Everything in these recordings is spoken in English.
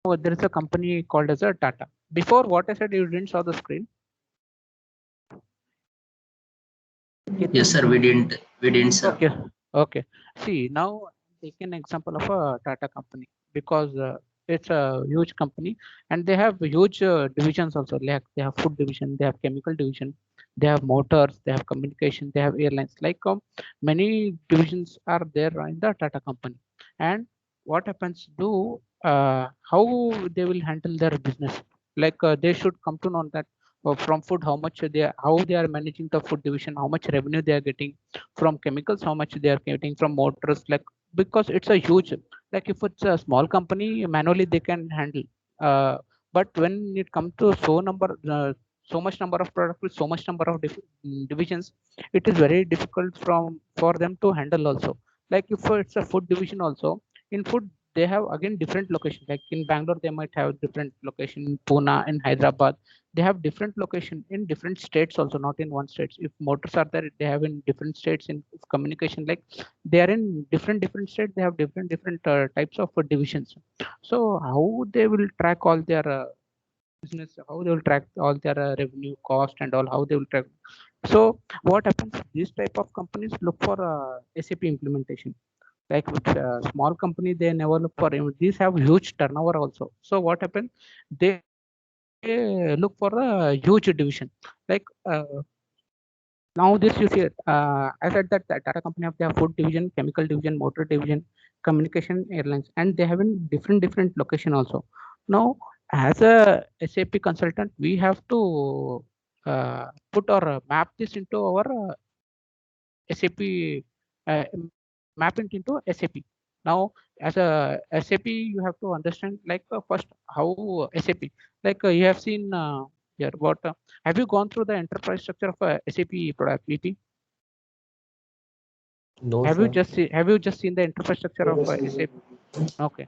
there is a company called as a Tata. Before what I said, you didn't saw the screen. Yes, sir. We didn't, sir. Okay. Okay. See, now take an example of a Tata company because it's a huge company and they have huge divisions also. Like they have food division, they have chemical division, they have motors, they have communication, they have airlines. Like many divisions are there in the Tata company. And what happens to how they will handle their business? Like they should come to know that from food how much how they are managing the food division, how much revenue they are getting from chemicals, how much they are getting from motors, like because it's a huge, like if it's a small company manually they can handle, but when it comes to so much number of products with so much number of divisions, it is very difficult for them to handle also. Like if it's a food division also, in food they have again different location, like in Bangalore they might have different location, in Pune, in Hyderabad they have different location, in different states also, not in one state. If motors are there, they have in different states. In communication, like they are in different states, they have different types of divisions. So how they will track all their business, how they will track all their revenue, cost and all, how they will track. So what happens, these type of companies look for SAP implementation. Like with small company they never look for, these have huge turnover also. So what happens, they look for a huge division. Like now this you see, I said that the Tata company have their food division, chemical division, motor division, communication, airlines, and they have in different location also. Now as a SAP consultant we have to put or map this into our SAP, map it into SAP. Now, as a SAP, you have to understand like first how SAP. Like you have seen here. What have you gone through the enterprise structure of SAP product VP? No, sir. Have you just seen the enterprise structure of SAP? Okay.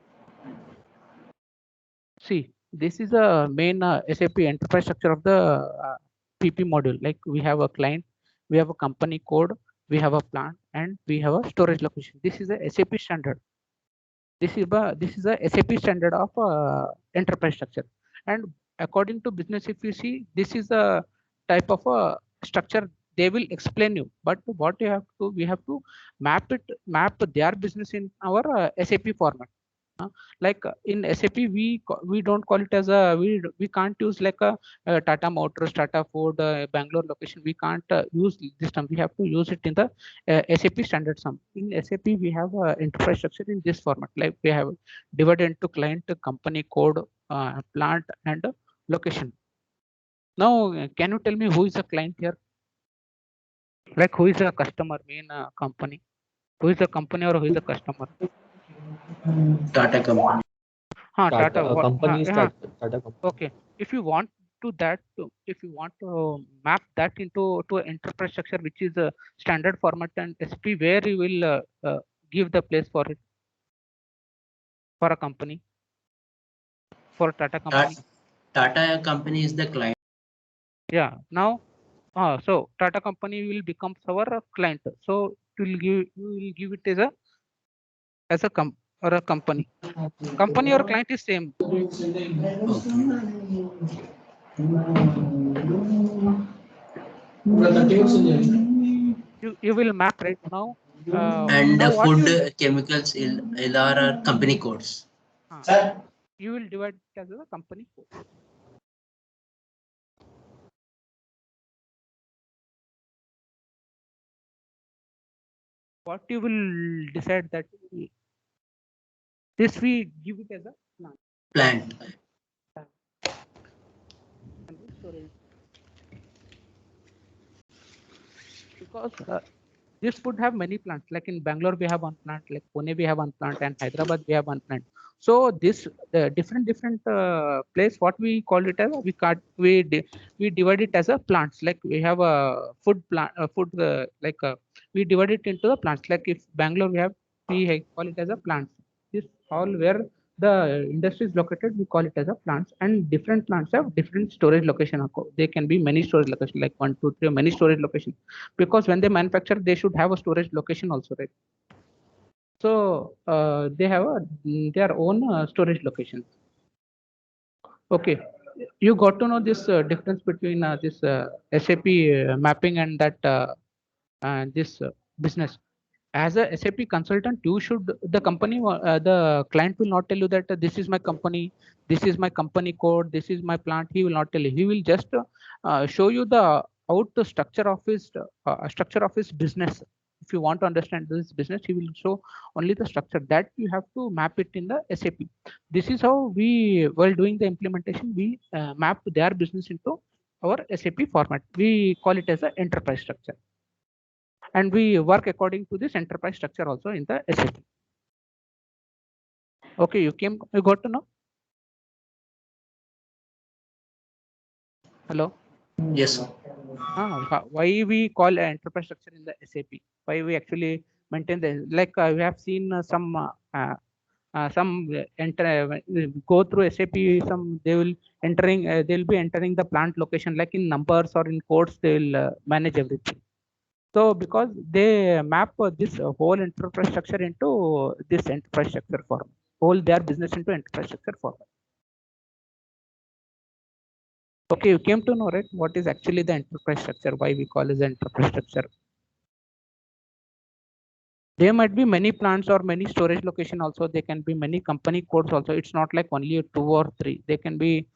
See, this is the main SAP enterprise structure of the PP module. Like we have a client, we have a company code, we have a plant, and we have a storage location. This is a SAP standard. This is a SAP standard of enterprise structure. And according to business, if you see, this is a type of a structure they will explain you. But what you have to, we have to map their business in our SAP format. uh, like in SAP, we don't call it as a, we can't use like a Tata Motors, Tata Ford, Bangalore location. We can't use this term. We have to use it in the SAP standard sum. In SAP, we have infrastructure in this format. Like we have divided into client, company code, plant, and location. Now, can you tell me who is the client here? Like who is the customer? Main company. Who is the company or who is the customer? Tata company. Tata, Tata. a company is Yeah. Tata company. Okay. If you want if you want to map that into an enterprise structure, which is a standard format and SP, where you will give the place for it, for a company, for Tata company. Tata company is the client. Yeah. Now, so Tata company will become our client. So you will give it as a or a company. Company or client is same. You will map right now. And Now what food you will chemicals LR are company codes. uh, you will divide it as a company. What you will decide that this we give it as a plant. Plant. And storage. Because this would have many plants. Like in Bangalore we have one plant, like Pune we have one plant, and Hyderabad we have one plant. So this different place, what we call it as, we divide it as a plants. Like we have a food plant, food like we divide it into the plants. Like if Bangalore we call it as a plants. This all where the industry is located, we call it as a plants. And different plants have different storage location. They can be many storage location, like 1 2 3, many storage location, because when they manufacture they should have a storage location also, right? So they have their own storage locations. Okay, you got to know this difference between this SAP mapping and that this business. As a SAP consultant, you should the company the client will not tell you that this is my company, this is my company code, this is my plant. He will not tell you. He will just show you the out the structure of his business. If you want to understand this business, he will show only the structure that you have to map it in the SAP. This is how we, while doing the implementation, we map their business into our SAP format. We call it as an enterprise structure, and we work according to this enterprise structure also in the SAP. Okay, you got to know. Hello. Yes, sir. Why we call enterprise structure in the SAP? Why we actually maintain the, like we have seen some go through SAP. Some they will they'll be entering the plant location like in numbers or in codes. They will manage everything. So because they map this whole enterprise structure into this enterprise structure form, whole their business into enterprise structure form. Okay, you came to know, right, what is actually the enterprise structure, why we call it the enterprise structure. There might be many plants or many storage location also. There can be many company codes also. It's not like only 2 or 3. They can be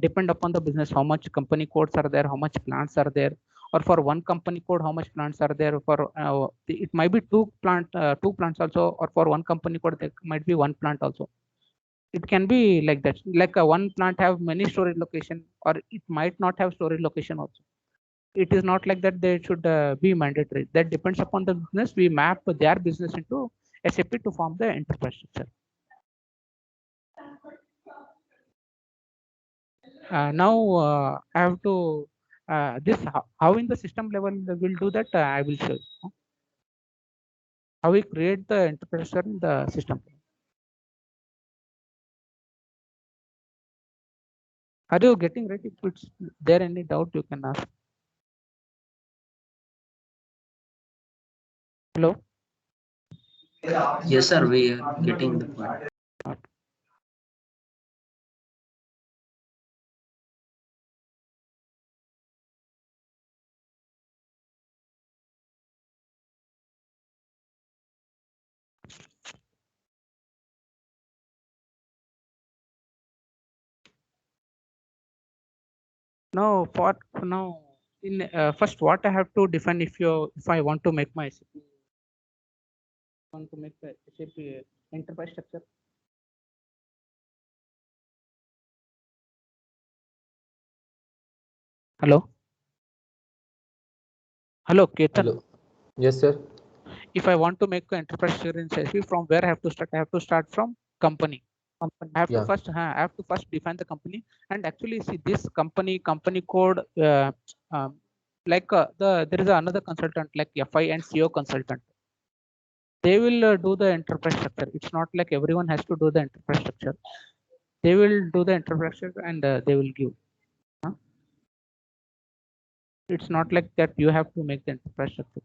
depend upon the business, how much company codes are there, how much plants are there, or for one company code, how much plants are there. For it might be two plants also, or for one company code, there might be one plant also. It can be like that. Like one plant have many storage location, or it might not have storage location also. It is not like that they should be mandatory. That depends upon the business. We map their business into SAP to form the enterprise structure. Now I have to this how in the system level we'll do that. I will show you how we create the enterprise structure in the system. Are you getting ready? If it's there any doubt, you can ask. Hello. Yes, sir. We are getting the point. Now, for now, in first, what I have to define if I want to make my SAP, want to make the SAP enterprise structure. Hello. Hello, Ketan. Hello. Yes, sir. If I want to make an enterprise structure in SAP, from where I have to start? I have to start from company. I have to Yeah. first define the company, and actually see this company code. Like there is another consultant like FI and CO consultant. They will do the enterprise structure. It's not like everyone has to do the enterprise structure. They will do the enterprise structure and they will give. It's not like that you have to make the enterprise structure.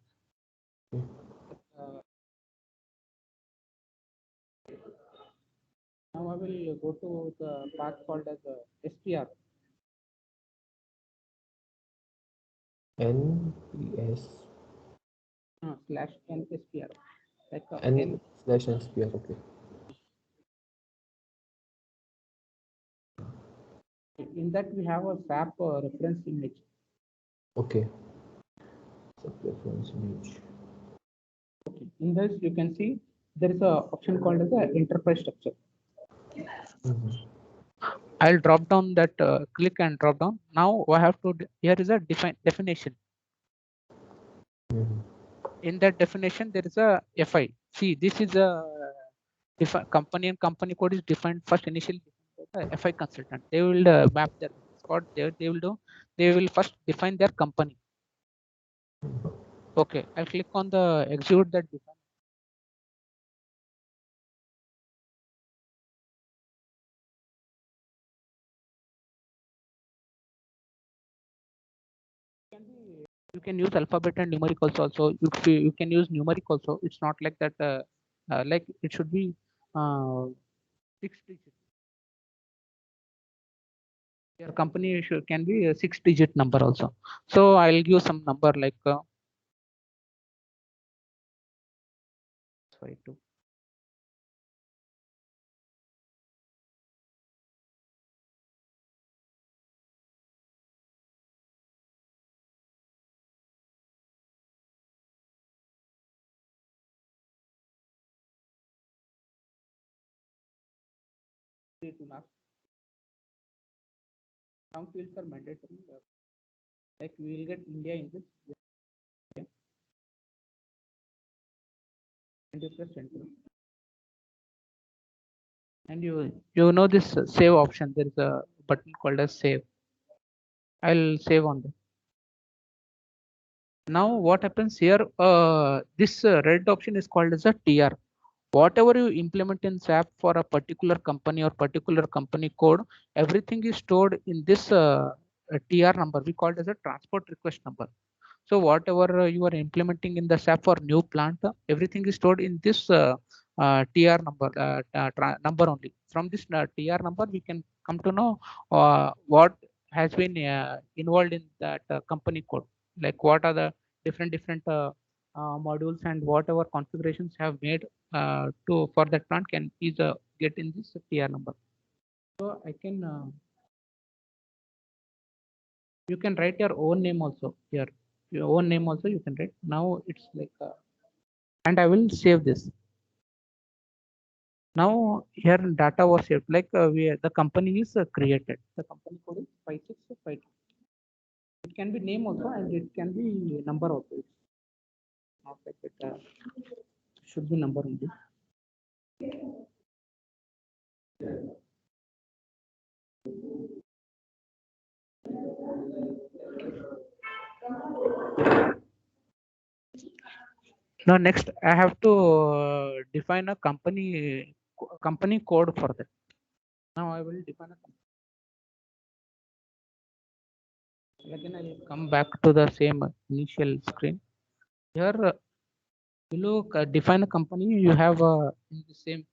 Now I will go to the part called as SPR. NPS Slash NSPR. Like N/NSPR. Okay. in that we have a SAP reference image. Okay. Reference image. Okay. In this you can see there is a option called as a enterprise structure. I'll drop down that click and drop down. Now I have to here is a definition. In that definition there is a FI. See, this is a company and company code is defined first initially by the FI consultant. They will map their code. They will first define their company. Okay, I'll click on the execute that define. You can use alphabet and numeric also. You can use numeric also. It's not like that. Like it should be 6 digits. Your company can be a 6-digit number also. So I'll give some number like 52. Some fields are mandatory. Like we will get India in this. And you press enter. And you know this save option. There is a button called as save. I'll save on that. Now what happens here? This red option is called as a TR. Whatever you implement in SAP for a particular company or particular company code, everything is stored in this TR number. We call it as a transport request number. So whatever you are implementing in the SAP for new plant, everything is stored in this TR number, number only. From this TR number, we can come to know what has been involved in that company code. Like what are the different modules and whatever configurations have made to for that plant can is get in this TR number. So I can you can write your own name also here. Your own name also you can write. Now it's like and I will save this. Now here data was saved. Like the company is created. The company code is 5652. It can be name also and it can be number also. It's not like it should be number only. Now next I have to define a company code for that. Now I will define a company. Again I will come back to the same initial screen. Here below define a company you have in the same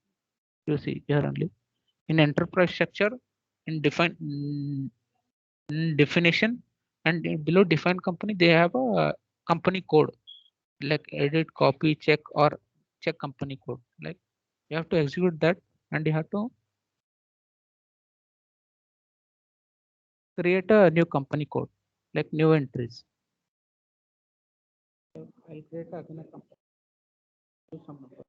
you see here only in enterprise structure in definition and below define company they have a company code like edit copy check or check company code like you have to execute that and you have to create a new company code like new entries. I'll create again a company to some number.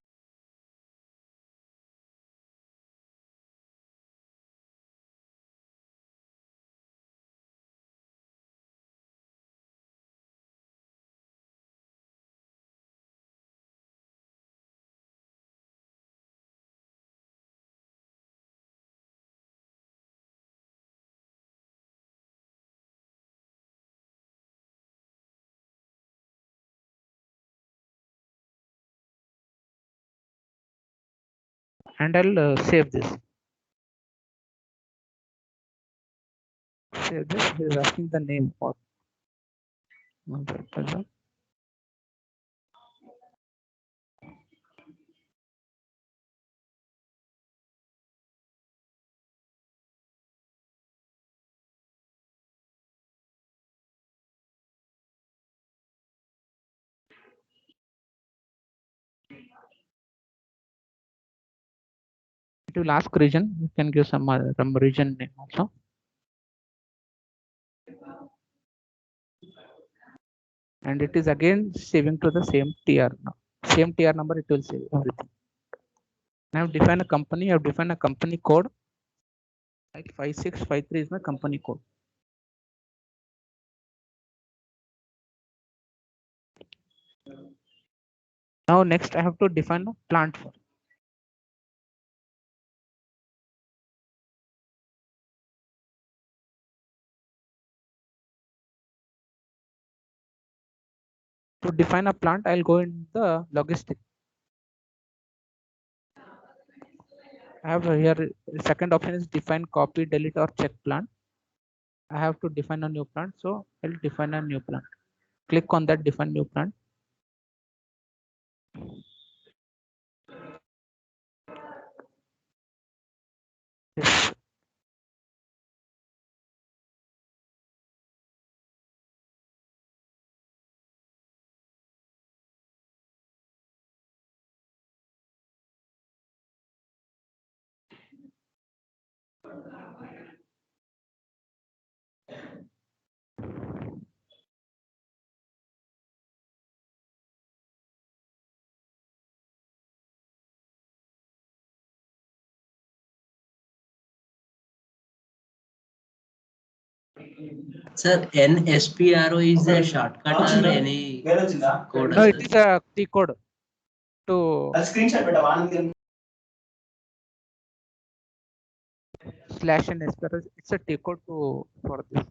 And I'll save this. Save this is asking the name for it will ask region. You can give some region name also. And it is again saving to the same TR now. Same TR number, it will save everything. Now define a company, I've defined a company code. Like 5653 is my company code. Now next I have to define a plant for. To define a plant, I'll go in the logistic. I have here second option is define, copy, delete, or check plant. I have to define a new plant, so I'll define a new plant. Click on that define new plant. Yes. Sir, NSPRO is a shortcut or any code? No, Sir? it is a the code to slash and SPR. It's a T code to for this.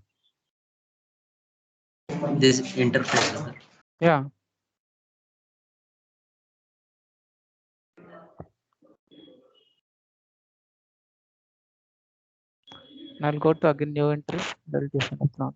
This interface, sir. Yeah. And I'll go to again new entry. There is define plant.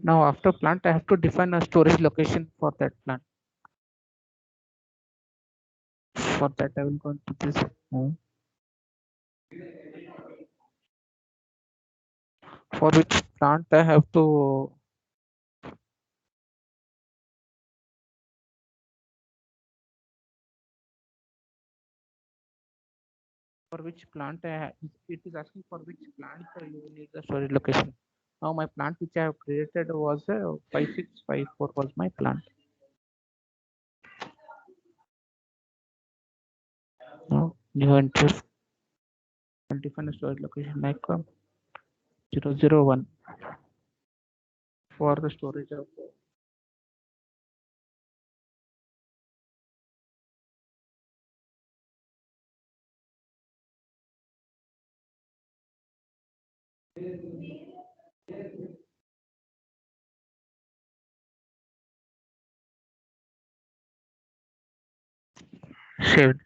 Now after plant, I have to define a storage location for that plant. For that, I will go into this. For which plant I have to for which plant it is asking for which plant you need the storage location. Now my plant which I have created was 5654 was my plant. Now new entry and define a storage location like 001 for the storage of saved.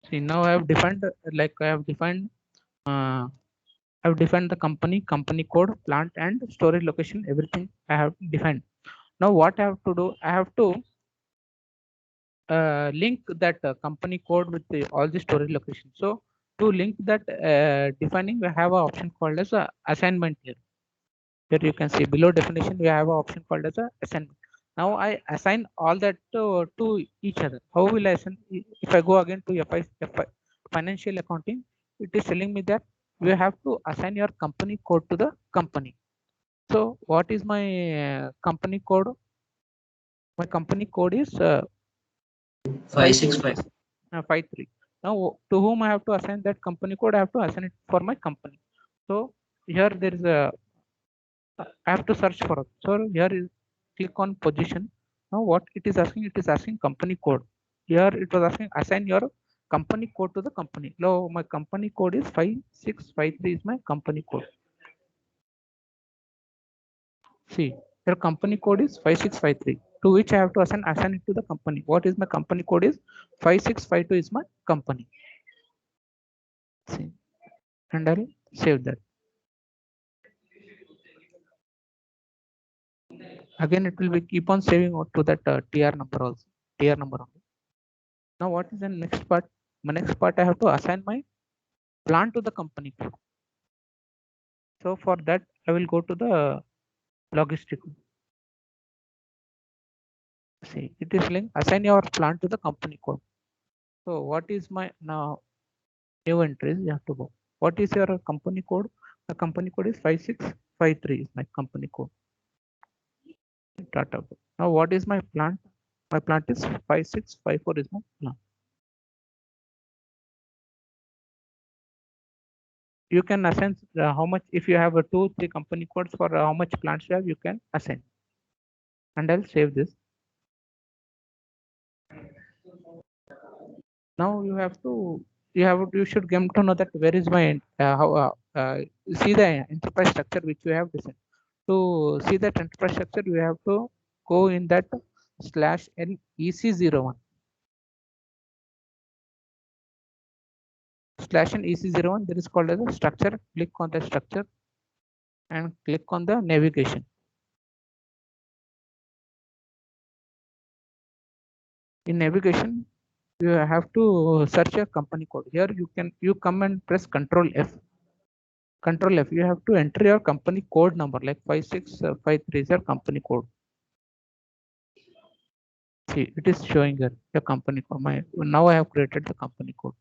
See now I have defined I've defined the company code, plant and storage location, everything I have defined. Now what I have to do, I have to link that company code with all the storage location. So to link that defining, we have an option called as a assignment here. Here you can see below definition, we have an option called as a assignment. Now I assign all that to each other. How will I assign? If I go again to FI financial accounting, it is telling me that you have to assign your company code to the company. So what is my company code? My company code is 565. 53. Now to whom I have to assign that company code? I have to assign it for my company. So here there is a I have to search for it. So here is click on position. Now what it is asking? It is asking company code. Here it was asking assign your company code to the company. Now my company code is 5653 is my company code. See, your company code is 5653, to which I have to assign it to the company. What is my company code is 5652 is my company. See, and I'll save that. Again, it will be keep on saving to that TR number also. TR number only. Now, what is the next part? My next part, I have to assign my plant to the company code. So for that, I will go to the logistic. See, it is linked. Assign your plant to the company code. So what is my now new entries? You have to go. What is your company code? The company code is 5653 is my company code. Tata. Now what is my plant? My plant is 5654 is my plant. You can assign how much, if you have a 2-3 company codes for how much plants you have, you can assign. And I'll save this. Now you should come to know that where is my see the enterprise structure which you have designed. To see that enterprise structure, you have to go in that /n EC01 /n EC01. There is called as a structure. Click on the structure and click on the navigation. In navigation, you have to search a company code. Here you come and press Control F. Control F. You have to enter your company code number like 56530 is your company code. See, it is showing here the company code. Now I have created the company code.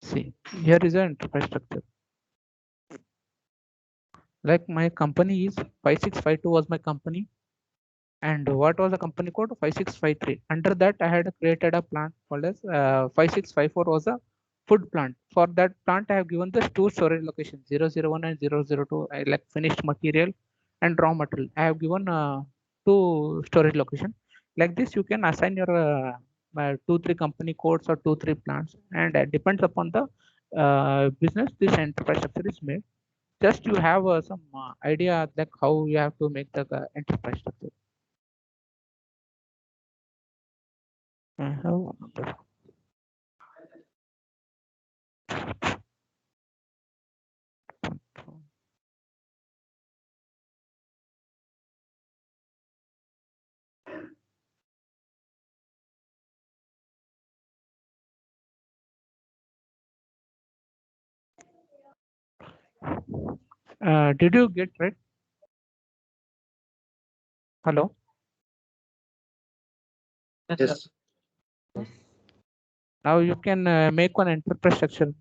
See, here is an enterprise structure. Like my company is 5652 was my company. And what was the company code? 5653. Under that, I had created a plant called as 5654 was a food plant. For that plant, I have given the two storage locations 001 and 002. I like finished material and raw material. I have given two storage location. Like this, you can assign your 2-3 company codes or 2-3 plants, and depends upon the business. This enterprise structure is made. Just you have some idea like how you have to make the enterprise structure. I have another. Did you get right? Hello. Yes. Now you can make one enterprise structure.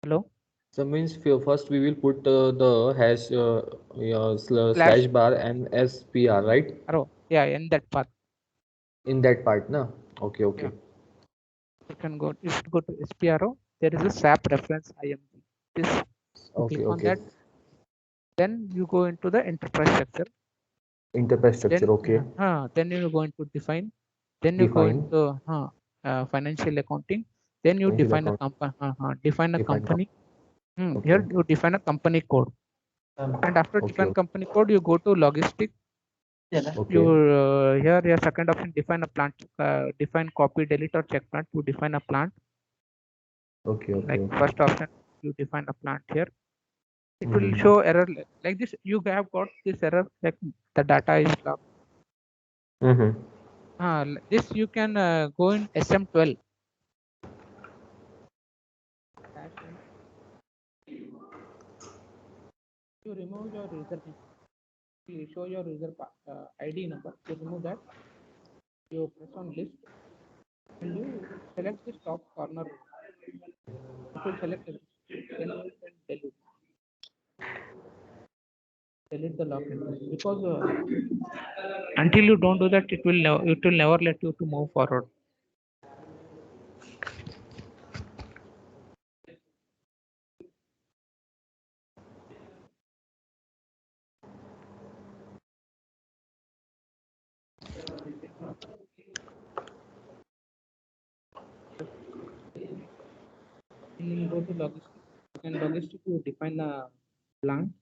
Hello. So means first we will put the hash yeah, Slash slash bar and SPR, right? arrow. Yeah, in that path. In that part, na? Okay, Yeah. okay. You can go. You should go to SPRO. There is a SAP reference IMG. This you Okay, click on okay. that. Then you go into the enterprise structure. Enterprise structure, okay. Then you go into define. Then you go Define, into financial accounting. Then you financial define a account, company. Define a define company. okay, Here you define a company code. And after okay, define company code, you go to logistic. You okay, here your second option define a plant. Define copy, delete or check plant. You define a plant. okay, okay, Like okay. first option, you define a plant here. It will Mm-hmm. show error like this. You have got this error like the data is locked. Mm-hmm. This you can go in SM12. You remove your username. You show your user ID number. You remove that. You press on list and you select this top corner. It will select it. Then you can delete the lock entry because until you don't do that, it will never let you to move forward. Then you go to logistic. And logistic, you define a plant.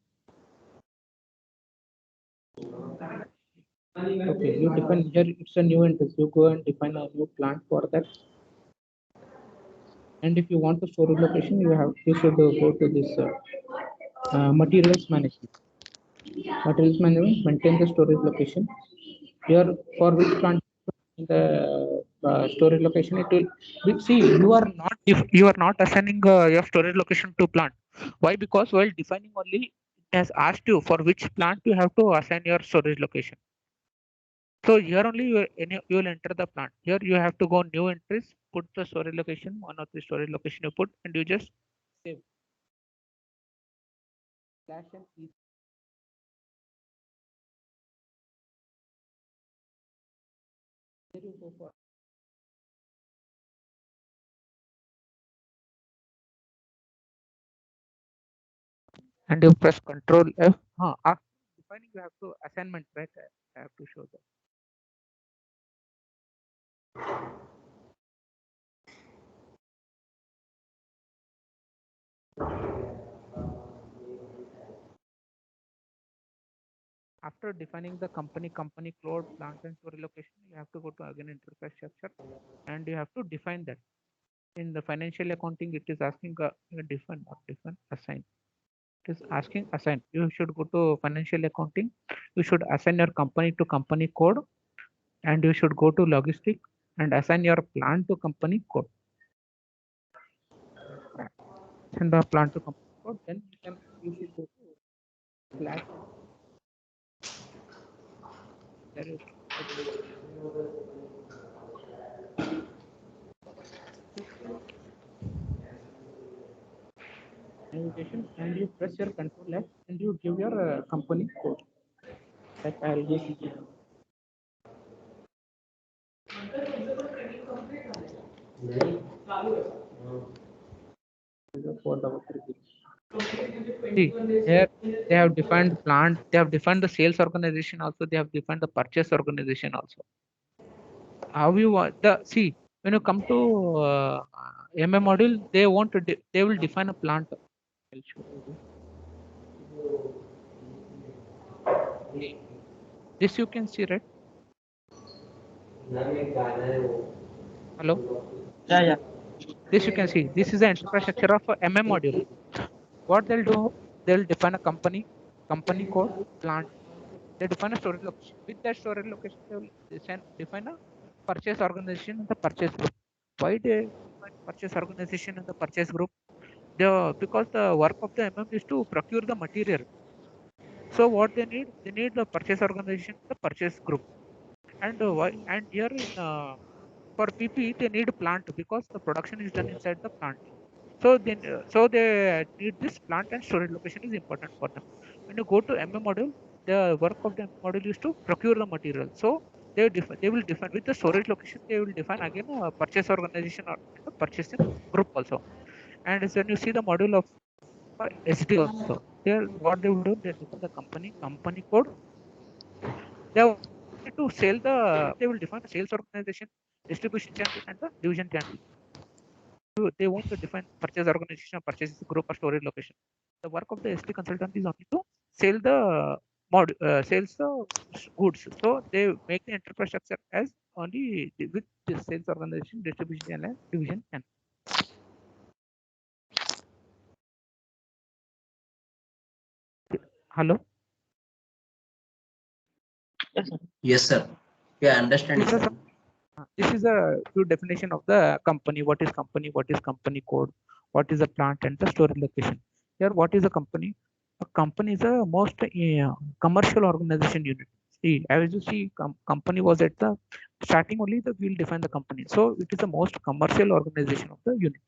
Okay, you define here. It's a new interest. You go and define a new plant for that. And if you want to storage location, you should go to this materials management. Materials management maintain the storage location. Here for which plant the storage location it will see you are not if you are not assigning your storage location to plant. Why? Because while defining only it has asked you for which plant you have to assign your storage location. So here only you will enter the plant. Here you have to go new entries, put the storage location, one of the storage location you put, and you just save. Slash and E. There you go for and you press Control F. After defining, you have to assignment, right? I have to show that. After defining the company code, plant and storage location, you have to go to again enterprise structure, and you have to define that. In the financial accounting, it is asking define, not define, assign. It is asking assign. You should go to financial accounting. You should assign your company to company code, and you should go to logistic and assign your plant to company code. Send the plant to company code. Then you should go to flat. There is navigation, and you press your control F and you give your company code. Like I'll give you See, here they have defined plant, they have defined the sales organization also, they have defined the purchase organization also. How you want the see when you come to MM module, they want to they will define a plant. I'll show you. This you can see, right? Hello. Yeah. This you can see. This is the infrastructure of a MM module. What they'll do, they'll define a company code, plant. They define a storage location. With that storage location, they will define a purchase organization and the purchase group. Why they define purchase organization and the purchase group? Because the work of the MM is to procure the material. So what they need the purchase organization, the purchase group. And and here in for PP they need plant because the production is done inside the plant. So they need this plant and storage location is important for them. When you go to MM module, the work of the MM module is to procure the material. So they will define with the storage location. They will define again a purchase organization or a purchasing group also. And when you see the module of SD also, there what they will do, they define the company code. They have to sell the. They will define the sales organization, distribution channel, and the division channel. They want to define purchase organization, purchase group, or storage location. The work of the SD consultant is only to sell the sales the goods. So they make the enterprise structure as only with the sales organization, distribution channel, and division channel. Hello. Yes, sir. Yeah, understand, This is sir. this is a few definition of the company. What is company? What is company code? What is a plant and the storage location? Here, what is a company? A company is a most commercial organization unit. See, as you see, company was at the starting only. We'll define the company. So it is the most commercial organization of the unit.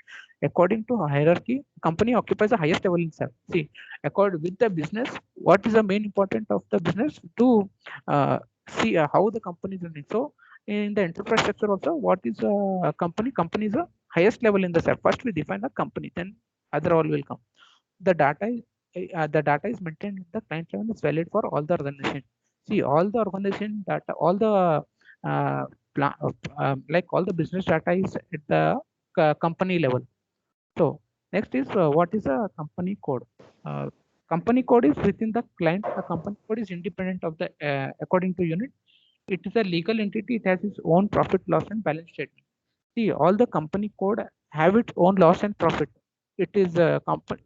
According to hierarchy, company occupies the highest level in sales. See, according with the business, what is the main important of the business to see how the company is running. So in the enterprise structure also, what is a company? Company is the highest level in the set. First we define the company, then other all will come. The data is maintained in the client level is valid for all the organization. See, all the organization data, all the like all the business data is at the company level. So next is what is a company code? Company code is within the client. The company code is independent of the according to unit. It is a legal entity. It has its own profit, loss, and balance statement. See, all the company code have its own loss and profit. It is a company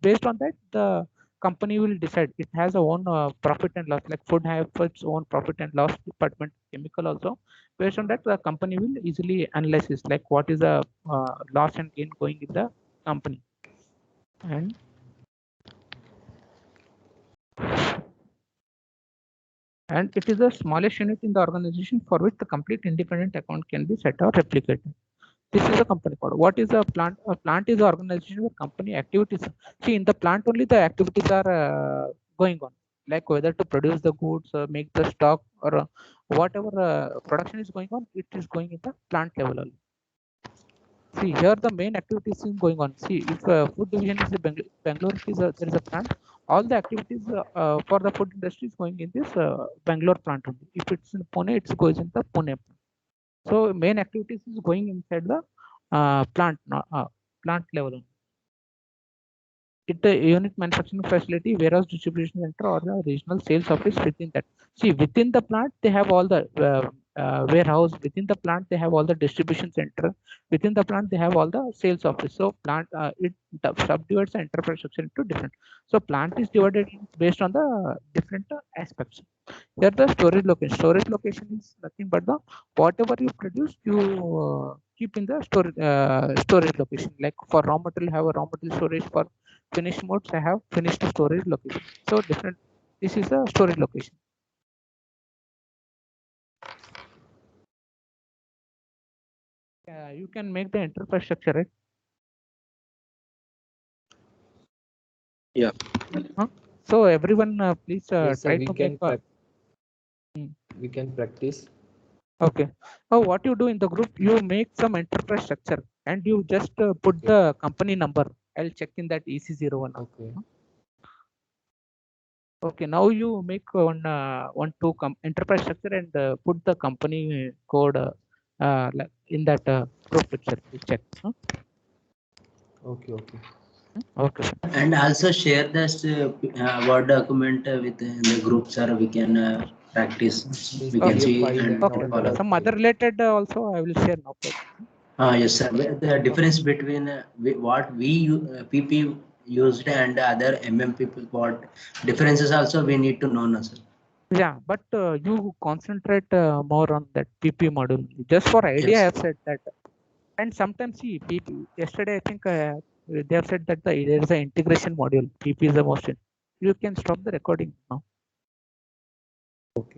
based on that the company will decide. It has a own profit and loss. Like food have its own profit and loss department. Chemical also. Based on that, the company will easily analyze this. Like what is the loss and gain going in the company, and it is the smallest unit in the organization for which the complete independent account can be set or replicated. This is a company code. What is a plant? A plant is an organization where company activities. See, in the plant only the activities are going on, like whether to produce the goods, make the stock, or whatever production is going on, it is going in the plant level only. See, here the main activities is going on. See, if food division is Bangalore, there is a plant. All the activities for the food industry is going in this Bangalore plant only. If it's in Pune, it goes in the Pune plant. So main activities is going inside the plant, plant level. It a unit manufacturing facility, warehouse, distribution center, or the regional sales office within that. See, within the plant, they have all the warehouse. Within the plant, they have all the distribution center. Within the plant, they have all the sales office. So plant it subdivides the enterprise structure into different. So plant is divided based on the different aspects. Here the storage location. Storage location is nothing but the whatever you produce, you keep in the storage location. Like for raw material, have a raw material storage. For finished modes, I have finished storage location. So different. This is a storage location. You can make the enterprise structure, right? Yeah. So everyone, please Yes, sir, try we to can make. we can practice. Okay. Oh, what you do in the group, you make some enterprise structure and you just put Okay. the company number. I'll check in that EC01. Okay. Okay. Now you make two enterprise structure and put the company code in that group picture. Please check. Okay. Okay. Okay. Sir. And also share this Word document with the group, sir. We can practice. Means We can PDF see file and and Okay. not follow. Some file. other related also I will share. No problem. Yes, sir. The difference between what PP used and other MM people, what differences also we need to know, no, sir. Yeah, but you concentrate more on that PP module. Just for idea, I Yes. have said that. And sometimes see PP. Yesterday, I think they have said that there is an integration module. PP is the most. You can stop the recording now.